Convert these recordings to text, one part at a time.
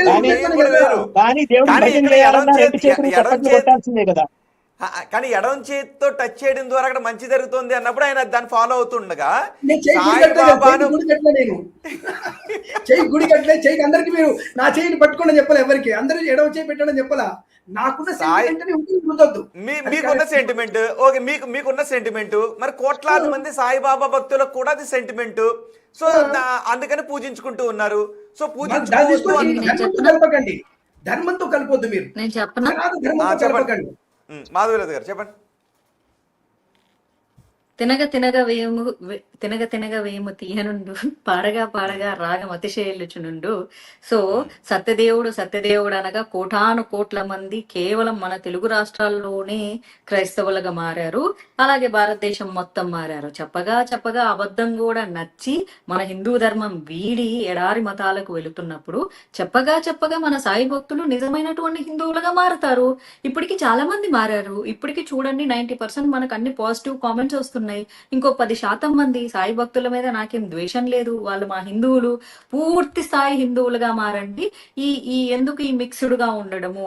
ఎందుకు కానీ దెయ్యం కూడా వేరు. కానీ దేవుడికి కానీ భజన ఇక్కడ ఎడం చేయాలన్నా రెండు చేతి చేతులు ఎడం చప్పట్లు చేతి కొట్టాల్సిందే కదా. కానీ ఎడం చేతితో టచ్ చేయడం ద్వారా అక్కడ మంచి జరుగుతుంది అన్నప్పుడు ఆయన దాన్ని ఫాలో అవుతుండగా నేను చెయ్యి గుడి కట్టలే కదా, సాయిబాబాను చెయ్యి గుడి కట్టలే నేను. చెయ్యి గుడి కట్టలే, చెయ్యి అందరికి మీరు నా చెయ్యిని పట్టుకోండి చెప్పలే, ఎవరికి అందరూ ఎడవ చేయి పెట్టడం చెప్పలా. నాకున్న సాయి సెంటిమెంట్ ఉంటుంది. మీకున్న సెంటిమెంట్ ఓకే, మీకున్న సెంటిమెంట్ మరి కోట్లాది మంది సాయిబాబా భక్తులకు కూడా అది సెంటిమెంట్. సో అందుకని పూజించుకుంటూ ఉన్నారు. సో పూజించుకోవద్దు ధర్మంతో కలపకండి, ధర్మంతో కలపొద్దు మీరు. నేను చెప్పనా? ధర్మంతో కలపకండి. మాధవరాజు గారు చెప్పండి. తినగ తినగ వేము తీయనుండు, పాడగా పాడగా రాగం అతిశయలుచునుండు. సో సత్యదేవుడు అనగా కోటాను కోట్ల మంది కేవలం మన తెలుగు రాష్ట్రాల్లోనే క్రైస్తవులుగా మారారు. అలాగే భారతదేశం మొత్తం మారారు. చెప్పగా అబద్ధం కూడా నచ్చి మన హిందూ ధర్మం వీడి ఎడారి మతాలకు వెళుతున్నప్పుడు చెప్పగా మన సాయి భక్తులు నిజమైనటువంటి హిందువులుగా మారుతారు. ఇప్పటికి చాలా మంది మారారు. ఇప్పటికి చూడండి 90% మనకు అన్ని పాజిటివ్ కామెంట్స్ వస్తున్నాయి. ఇంకో 10% మంది సాయి భక్తుల మీద నాకేం ద్వేషం లేదు, వాళ్ళు మా హిందువులు, పూర్తి స్థాయి హిందువులుగా మారండి. ఈ ఎందుకు ఈ మిక్స్డ్ గా ఉండడము,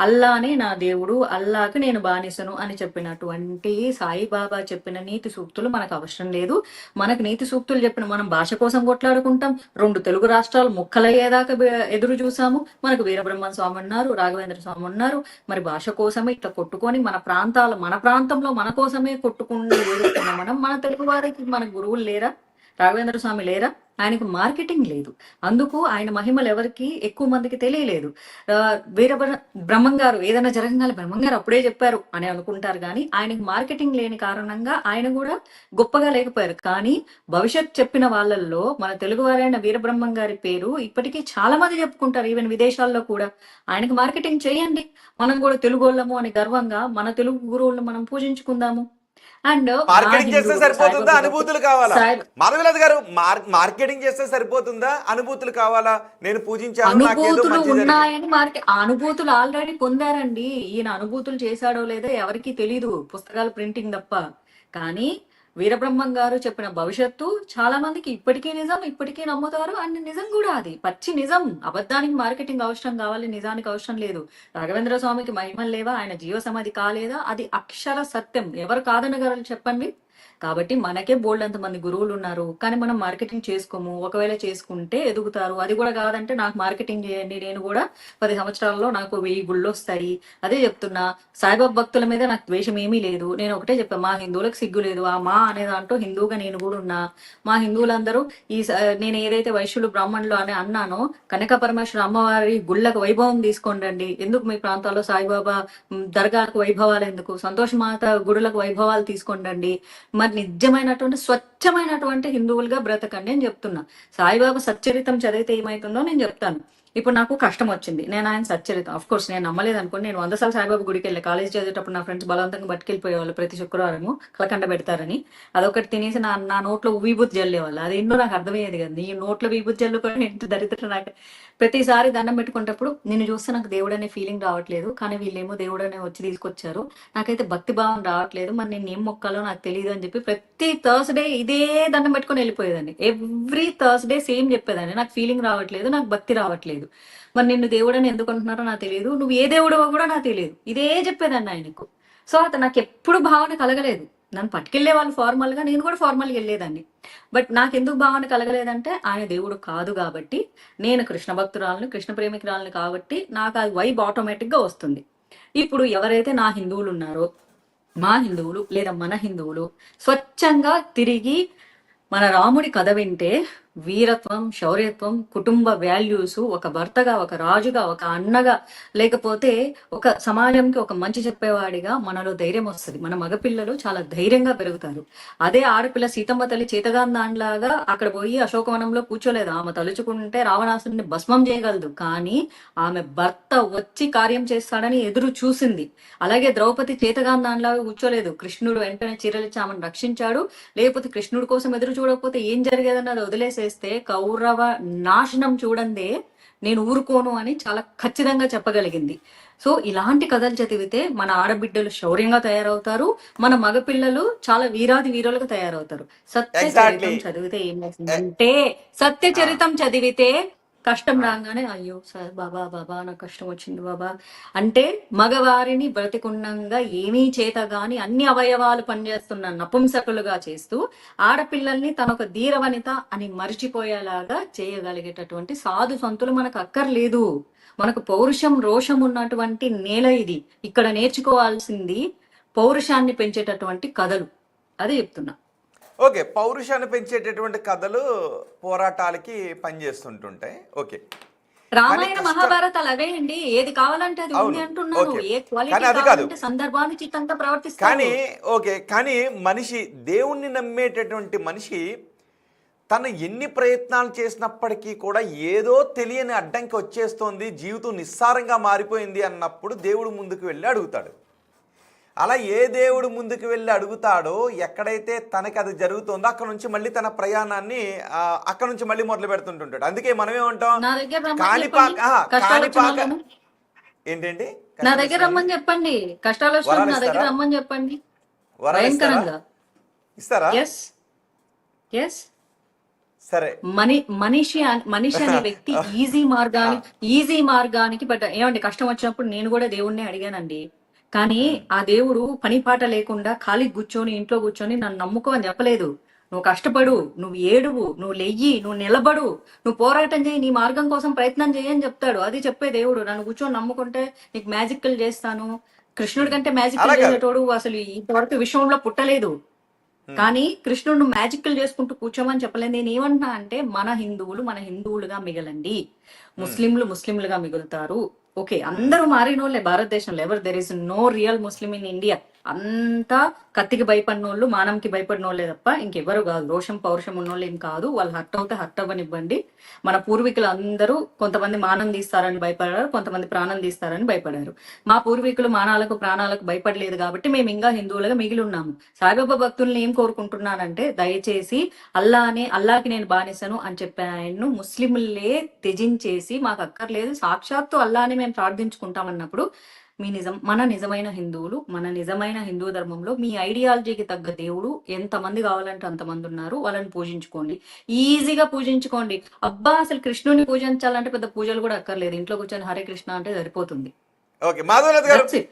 అల్లానే నా దేవుడు, అల్లాకి నేను బానిసను అని చెప్పినటువంటి సాయిబాబా చెప్పిన నీతి సూక్తులు మనకు అవసరం లేదు. మనకు నీతి సూక్తులు చెప్పిన మనం భాష కోసం కొట్లాడుకుంటాం. 2 తెలుగు రాష్ట్రాలు ముక్కలయ్యేదాకా ఎదురు చూసాము. మనకు వీరబ్రహ్మ స్వామి ఉన్నారు, రాఘవేంద్ర స్వామి ఉన్నారు. మరి భాష కోసమే ఇట్లా కొట్టుకొని మన ప్రాంతంలో మన కోసమే కొట్టుకుంటూ మనం మన తెలుగు వారికి మన గురువులు లేరా? రాఘవేంద్ర స్వామి లేరా? ఆయనకు మార్కెటింగ్ లేదు. అందుకు ఆయన మహిమలు ఎవరికి ఎక్కువ మందికి తెలియలేదు. బ్రహ్మం గారు ఏదైనా జరగగానే బ్రహ్మం గారు అప్పుడే చెప్పారు అని అనుకుంటారు. కానీ ఆయనకు మార్కెటింగ్ లేని కారణంగా ఆయన కూడా గొప్పగా లేకపోయారు. కానీ భవిష్యత్ చెప్పిన వాళ్ళల్లో మన తెలుగువారైన వీరబ్రహ్మం గారి పేరు ఇప్పటికీ చాలా మంది చెప్పుకుంటారు, ఈవెన్ విదేశాల్లో కూడా. ఆయనకు మార్కెటింగ్ చేయండి, మనం కూడా తెలుగోళ్ళము అని గర్వంగా మన తెలుగు గురువులను మనం పూజించుకుందాము. అండ్ మార్కెటింగ్ చేస్తే సరిపోతుందా, అనుభూతులు కావాలా? మాధవరాజు గారు మార్కెటింగ్ చేస్తే సరిపోతుందా, అనుభూతులు కావాలా? నేను పూజించాను, అనుభూతులు ఉన్నాయని అనుభూతులు ఆల్రెడీ పొందారండి. ఈయన అనుభూతులు చేశాడో లేదో ఎవరికి తెలీదు, పుస్తకాలు ప్రింటింగ్ తప్ప. కానీ వీరబ్రహ్మం గారు చెప్పిన భవిష్యత్తు చాలా మందికి ఇప్పటికీ నిజం, ఇప్పటికీ నమ్ముతారు. అండ్ నిజం కూడా, అది పచ్చి నిజం. అబద్ధానికి మార్కెటింగ్ అవసరం కావాలి, నిజానికి అవసరం లేదు. రాఘవేంద్ర స్వామికి మహిమలు లేవా, ఆయన జీవ సమాధి కాలేదా? అది అక్షర సత్యం. ఎవరు కాదనగలరు చెప్పండి? కాబట్టి మనకే బోల్డ్ అంత మంది గురువులు ఉన్నారు, కానీ మనం మార్కెటింగ్ చేసుకోము. ఒకవేళ చేసుకుంటే ఎదుగుతారు. అది కూడా కాదంటే నాకు మార్కెటింగ్ చేయండి, నేను కూడా 10 సంవత్సరాల్లో నాకు 1000 గుళ్ళు వస్తాయి. అదే చెప్తున్నా. సాయిబాబా భక్తుల మీద నాకు ద్వేషం ఏమీ లేదు. నేను ఒకటే చెప్పాను, మా హిందువులకు సిగ్గు లేదు. ఆ మా అనే దాంట్లో హిందువుగా నేను కూడా ఉన్నా. మా హిందువులందరూ నేను ఏదైతే వైశ్యులు బ్రాహ్మణులు అని అన్నానో, కనక పరమేశ్వర అమ్మవారి గుళ్ళకు వైభవం తీసుకోండి. ఎందుకు మీ ప్రాంతాల్లో సాయిబాబా దర్గాలకు వైభవాలు ఎందుకు? సంతోషమాత గుడులకు వైభవాలు తీసుకోండి. మరి నిజమైనటువంటి స్వచ్ఛమైనటువంటి హిందువులుగా బ్రతకండి అని చెప్తున్నా. సాయిబాబా సచ్చరితం చదివితే ఏమైతుందో నేను చెప్తాను. ఇప్పుడు నాకు కష్టం వచ్చింది, నేను ఆయన సచ్చరితం అఫ్ కోర్స్ నేను నమ్మలేదు అనుకోండి. నేను 100 సార్లు సాయిబాబా గుడికి వెళ్ళి కాలేజ్ చదివేటప్పుడు నా ఫ్రెండ్స్ బలవంతంగా పట్టుకెళ్ళిపోయేవాళ్ళు ప్రతి శుక్రవారము కలకండ పెడతారని. అదొకటి తినేసి నా నోట్లో విభూతి జల్లేవాళ్ళు. అది ఎన్నో నాకు అర్థమయ్యేది కదా, నీ నోట్లో విభూతి జల్లుకొని ఎంత దరిద్రం. నాకు ప్రతిసారి దండం పెట్టుకునేటప్పుడు నిన్ను చూస్తే నాకు దేవుడు అనే ఫీలింగ్ రావట్లేదు, కానీ వీళ్ళేమో దేవుడు అనే వచ్చి తీసుకొచ్చారు, నాకైతే భక్తి భావం రావట్లేదు, మరి నేను ఏం మొక్కాలో నాకు తెలియదు అని చెప్పి ప్రతి థర్స్డే ఇదే దండం పెట్టుకొని వెళ్ళిపోయేదాన్ని. ఎవ్రీ థర్స్డే సేమ్ చెప్పేదాన్ని, నాకు ఫీలింగ్ రావట్లేదు, నాకు భక్తి రావట్లేదు, మరి నిన్ను దేవుడు అని ఎందుకు అంటున్నారో నాకు తెలియదు, నువ్వు ఏ దేవుడో కూడా నాకు తెలియదు, ఇదే చెప్పేదాన్ని ఆయనకు. సో అతను నాకు ఎప్పుడు భావన కలగలేదు. నన్ను పట్టుకెళ్లే వాళ్ళు ఫార్మల్ గా, నేను కూడా ఫార్మల్గా వెళ్ళేదాన్ని. బట్ నాకు ఎందుకు భావన కలగలేదంటే ఆయన దేవుడు కాదు కాబట్టి, నేను కృష్ణ భక్తురాలను, కృష్ణ ప్రేమికురాలను కాబట్టి నాకు అది వైబ్ ఆటోమేటిక్ గా వస్తుంది. ఇప్పుడు ఎవరైతే నా హిందువులు ఉన్నారో, మా హిందువులు లేదా మన హిందువులు స్వచ్ఛంగా తిరిగి మన రాముడి కథ వింటే వీరత్వం, శౌర్యత్వం, కుటుంబ వాల్యూస్, ఒక భర్తగా, ఒక రాజుగా, ఒక అన్నగా, లేకపోతే ఒక సమాజంకి ఒక మంచి చెప్పేవాడిగా మనలో ధైర్యం వస్తుంది. మన మగపిల్లలు చాలా ధైర్యంగా పెరుగుతారు. అదే ఆడపిల్ల సీతమ్మ తల్లి చేతగాందాన్లాగా అక్కడ పోయి అశోకవనంలో కూర్చోలేదు. ఆమె తలుచుకుంటే రావణాసురుడిని భస్మం చేయగలదు, కానీ ఆమె భర్త వచ్చి కార్యం చేస్తాడని ఎదురు చూసింది. అలాగే ద్రౌపది చేతగాందాన్లాగా కూర్చోలేదు. కృష్ణుడు వెంటనే చీరలిచ్చి ఆమెను రక్షించాడు. లేకపోతే కృష్ణుడి కోసం ఎదురు చూడకపోతే ఏం జరిగేదన్నది వదిలేసేస్తే కౌరవ నాశనం చూడందే నేను ఊరుకోను అని చాలా ఖచ్చితంగా చెప్పగలిగింది. సో ఇలాంటి కథలు చదివితే మన ఆడబిడ్డలు శౌర్యంగా తయారవుతారు, మన మగపిల్లలు చాలా వీరాది వీరులుగా తయారవుతారు. సత్య చరితం చదివితే ఏమవుతుందంటే, సత్య చరితం చదివితే కష్టం రాగానే అయ్యో సార్ బాబా బాబా నాకు కష్టం వచ్చింది బాబా అంటే మగవారిని బ్రతికుండంగా ఏమీ చేత గాని అన్ని అవయవాలు పనిచేస్తున్న నపుంసకులుగా చేస్తూ ఆడపిల్లల్ని తనొక ధీరవనిత అని మరిచిపోయేలాగా చేయగలిగేటటువంటి సాధు సంతులు మనకు అక్కర్లేదు. మనకు పౌరుషం రోషం ఉన్నటువంటి నేల ఇది. ఇక్కడ నేర్చుకోవాల్సింది పౌరుషాన్ని పెంచేటటువంటి కథలు. అదే చెప్తున్నా. ఓకే, పౌరుషాన్ని పెంచేటటువంటి కథలు పోరాటాలకి పనిచేస్తుంటుంటాయి. ఓకే, రామాయణ మహాభారతాలు అవే అండి. ఏది కావాలంటే అది ఉంది అంటున్నాను. ఓకే. ఏ క్వాలిటీ కానీ అది కాదు. కావాలంటే సందర్భానుచితంగా ప్రవర్తిస్తారు. కానీ ఓకే, కానీ మనిషి దేవుణ్ణి నమ్మేటటువంటి మనిషి తను ఎన్ని ప్రయత్నాలు చేసినప్పటికీ కూడా ఏదో తెలియని అడ్డంకి వచ్చేస్తోంది, జీవితం నిస్సారంగా మారిపోయింది అన్నప్పుడు దేవుడు ముందుకు వెళ్ళి అడుగుతాడు. అలా ఏ దేవుడు ముందుకు వెళ్ళి అడుగుతాడో, ఎక్కడైతే తనకి అది జరుగుతుందో అక్కడ నుంచి మళ్ళీ తన ప్రయాణాన్ని అక్కడ నుంచి మళ్ళీ మొదలు పెడుతుంటుంటాడు. అందుకే మనం ఏమంటాం, నా దగ్గర రమ్మని కాణిపాక చెప్పండి. కష్టాలు వచ్చిన కాణిపాక వాళ్ళను ఏంటండి, నా దగ్గర రమ్మని చెప్పండి. కష్టాలు వచ్చిన వరాలు నా దగ్గర ఇస్తారా? రమ్మని చెప్పండి. వరాలు ఇస్తారా? భయంకరంగా. ఇస్తారా? ఎస్ ఎస్ సరే, మనిషి అనే వ్యక్తి ఈజీ మార్గానికి బట్ ఏమండి కష్టం వచ్చినప్పుడు నేను కూడా దేవుణ్ణి అడిగానండి. కానీ ఆ దేవుడు పని పాట లేకుండా ఖాళీ కూర్చొని ఇంట్లో కూర్చొని నన్ను నమ్ముకో అని చెప్పలేదు. నువ్వు కష్టపడు, నువ్వు ఏడువు, నువ్వు లెయ్యి, నువ్వు నిలబడు, నువ్వు పోరాటం చేయి, నీ మార్గం కోసం ప్రయత్నం చేయి అని చెప్తాడు. అది చెప్పే దేవుడు. నన్ను కూర్చొని నమ్ముకుంటే నీకు మ్యాజిక్లు చేస్తాను. కృష్ణుడి కంటే మ్యాజిక్లు అలాగే. చేసేటోడు అసలు ఇంతవరకు విశ్వంలో పుట్టలేదు. కానీ కృష్ణుడు మ్యాజిక్లు చేసుకుంటూ కూర్చోమని చెప్పలేదు. నేను ఏమంటున్నా అంటే మన హిందువులుగా మిగలండి, ముస్లింలుగా మిగులుతారు. ఓకే, అందరూ మారినోళ్ళే భారతదేశంలో. ఎవరు there is no real Muslim in India. అంతా కత్తికి భయపడినోళ్ళు, మానంకి భయపడినోళ్ళే తప్ప ఇంకెవరు కాదు. రోషం పౌరుషం ఉన్నోళ్ళు ఏం కాదు. వాళ్ళు హర్ట్ అవుతే హర్ట్ అవ్వనివ్వండి. మన పూర్వీకులు అందరూ కొంతమంది మానం తీస్తారని భయపడారు, కొంతమంది ప్రాణం తీస్తారని భయపడారు. మా పూర్వీకులు మానాలకు ప్రాణాలకు భయపడలేదు కాబట్టి మేము ఇంకా హిందువులుగా మిగిలి ఉన్నాము. సాయిబాబా భక్తుల్ని ఏం కోరుకుంటున్నానంటే, దయచేసి అల్లాకి నేను బానిసను అని చెప్పే ఆయన్ను ముస్లింలే త్యజించేసి మాకు అక్కర్లేదు, సాక్షాత్తు అల్లాని మేము ప్రార్థించుకుంటామన్నప్పుడు మన నిజమైన హిందువులు, మన నిజమైన హిందూ ధర్మంలో మీ ఐడియాలజీకి తగ్గ దేవుడు ఎంతమంది కావాలంటే అంతమంది ఉన్నారు. వాళ్ళని పూజించుకోండి, ఈజీగా పూజించుకోండి. అబ్బా అసలు కృష్ణుని పూజించాలంటే పెద్ద పూజలు కూడా అక్కర్లేదు. ఇంట్లో కూర్చొని హరే కృష్ణ అంటే సరిపోతుంది. ఓకే. మాధవనాథ్ గారు, That's it.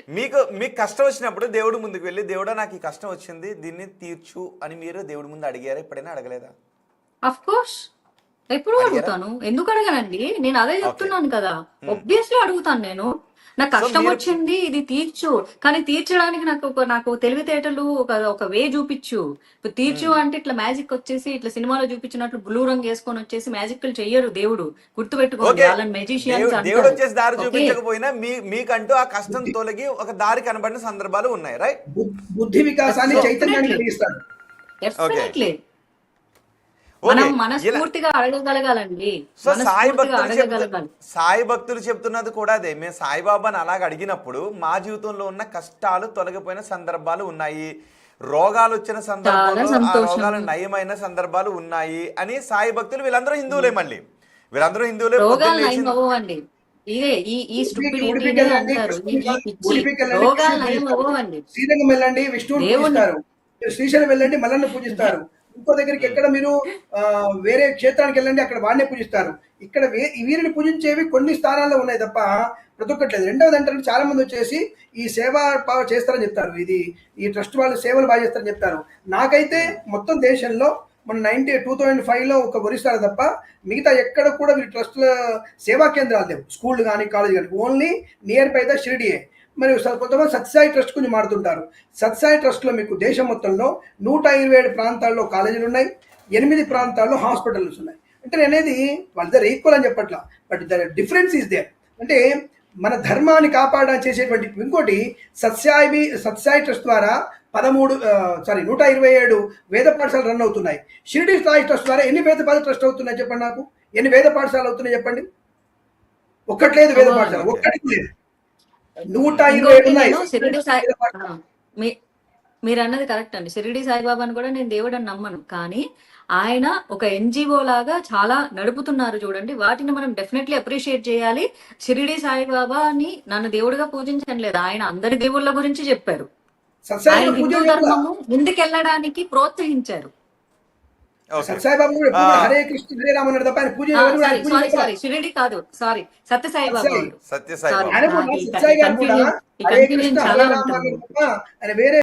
మీకు కష్టం వచ్చినప్పుడు దేవుడు ముందుకు వెళ్ళి, దేవుడా నాకు ఈ కష్టం వచ్చింది, దీన్ని తీర్చు అని మీరు దేవుడి ముందు అడిగారా? ఎప్పుడైనా అడగలేదా? అఫ్ కోర్స్ ఎప్పుడు అడుగుతాను. ఎందుకు అడగనండి? నేను అదే చెప్తున్నాను కదా. ఒబ్వియస్లీ అడుగుతాను. నేను నాకు కష్టం వచ్చింది, ఇది తీర్చు. కానీ తీర్చడానికి నాకు తెలివితేటలు ఒక వే చూపించు. ఇప్పుడు తీర్చు అంటే ఇట్లా మ్యాజిక్ వచ్చేసి ఇట్లా సినిమాలో చూపించినట్లు బ్లూ రంగు వేసుకొని వచ్చేసి మ్యాజిక్లు చెయ్యరు దేవుడు. గుర్తుపెట్టుకోండి, వాళ్ళని మెజిషియన్స్ దేవుడు వచ్చేసి దారి చూపించకపోయినా మీకంటూ ఆ కష్టం తొలగి ఒక దారి కనబడిన సందర్భాలు ఉన్నాయి, రైట్? బుద్ధి వికాసాన్ని చైతన్యాన్ని కలిగిస్తాడు. డెఫినెట్లీ మనం మనస్ఫూర్తిగా అడగగలగాలండి. సో సాయి భక్తులు చెప్తున్నది కూడా అదే. మేము సాయిబాబాని అలాగ అడిగినప్పుడు మా జీవితంలో ఉన్న కష్టాలు తొలగిపోయిన సందర్భాలు ఉన్నాయి, రోగాలు వచ్చిన సందర్భాలు, ఆ రోగాలు నయమైన సందర్భాలు ఉన్నాయి అని సాయి భక్తులు. వీళ్ళందరూ హిందువులే, మళ్ళీ వీళ్ళందరూ హిందువులే. రోగాలు నయం అవ్వండి. ఇదే ఈ స్టూపిడిటీ అంటారు. రోగాలు నయం అవ్వండి. శ్రీరంగం వెళ్ళండి, విష్ణువుని పూజిస్తారు. శ్రీశైలం వెళ్ళండి, మల్లన్న పూజిస్తారు. ఇంకో దగ్గరికి ఎక్కడ మీరు వేరే క్షేత్రానికి వెళ్ళండి, అక్కడ వాడినే పూజిస్తారు. ఇక్కడ వీరిని పూజించేవి కొన్ని స్థానాల్లో ఉన్నాయి తప్ప ప్రతి ఒక్కట్లేదు. రెండవది అంటే చాలా మంది వచ్చేసి ఈ సేవా చేస్తారని చెప్తారు. ఈ ట్రస్ట్ వాళ్ళు సేవలు బాగా చేస్తారని చెప్తారు. నాకైతే మొత్తం దేశంలో మన 2005లో ఒక ఒరిస్సాలో తప్ప మిగతా ఎక్కడ కూడా వీరి ట్రస్ట్ల సేవా కేంద్రాలు లేవు. స్కూల్ కానీ కాలేజ్ కానీ, ఓన్లీ నియర్ బై ద షిరిడియే. మరి కొంతమంది సత్సాయి ట్రస్ట్ గురించి మాడుతుంటారు. సత్సాయి ట్రస్ట్లో మీకు దేశం మొత్తంలో 127 ప్రాంతాల్లో కాలేజీలు ఉన్నాయి, 8 ప్రాంతాల్లో హాస్పిటల్స్ ఉన్నాయి. అంటే నేను అనేది వాళ్ళిద్దరు ఈక్వల్ అని చెప్పట్లా, but the difference is there. అంటే మన ధర్మాన్ని కాపాడడానికి చేసేటువంటి ఇంకోటి సత్సాయి ట్రస్ట్ ద్వారా 127 వేద పాఠశాలలు రన్ అవుతున్నాయి. షిరిడి సాయి ట్రస్ట్ ద్వారా ఎన్ని వేద ట్రస్ట్ అవుతున్నాయి చెప్పండి నాకు? ఎన్ని వేద పాఠశాలలు అవుతున్నాయి చెప్పండి? ఒక్కట్లేదు వేద పాఠశాల, ఒక్కటి లేదు. 127 ఉన్నాయి. మీరు అన్నది కరెక్ట్ అండి. షిరిడి సాయిబాబాని కూడా నేను దేవుడు అని నమ్మను, కానీ ఆయన ఒక ఎన్జిఓ లాగా చాలా నడుపుతున్నారు చూడండి. వాటిని మనం డెఫినెట్లీ అప్రిషియేట్ చేయాలి. షిరిడి సాయిబాబాని నన్ను దేవుడిగా పూజించలేదు, ఆయన అందరి దేవుళ్ళ గురించి చెప్పారు. ఆయన హిందూ ధర్మము ముందుకెళ్ళడానికి ప్రోత్సహించారు. ఓకే. సత్యసాయి బాబు కూడా ఎప్పుడు కూడా హరే కృష్ణ హరే రామ అన్నాడు తప్ప ఆయన పూజ ఎవరు కూడా ఆయన పూజ సారీ చేశారు. సారీ షిరిడి కాదు, సారీ సత్యసాయి బాబా సత్యసాయి. వాళ్ళు. సత్యసాయి సారీ బాబా. ఆయన కూడా నాకు ఈ సత్యసాయి గారు కూడా కన్ఫ్యూజన్ హరే చాలా కృష్ణ హరే రామ ఉంటుంది. అన్నాడు తప్ప ఆయన వేరే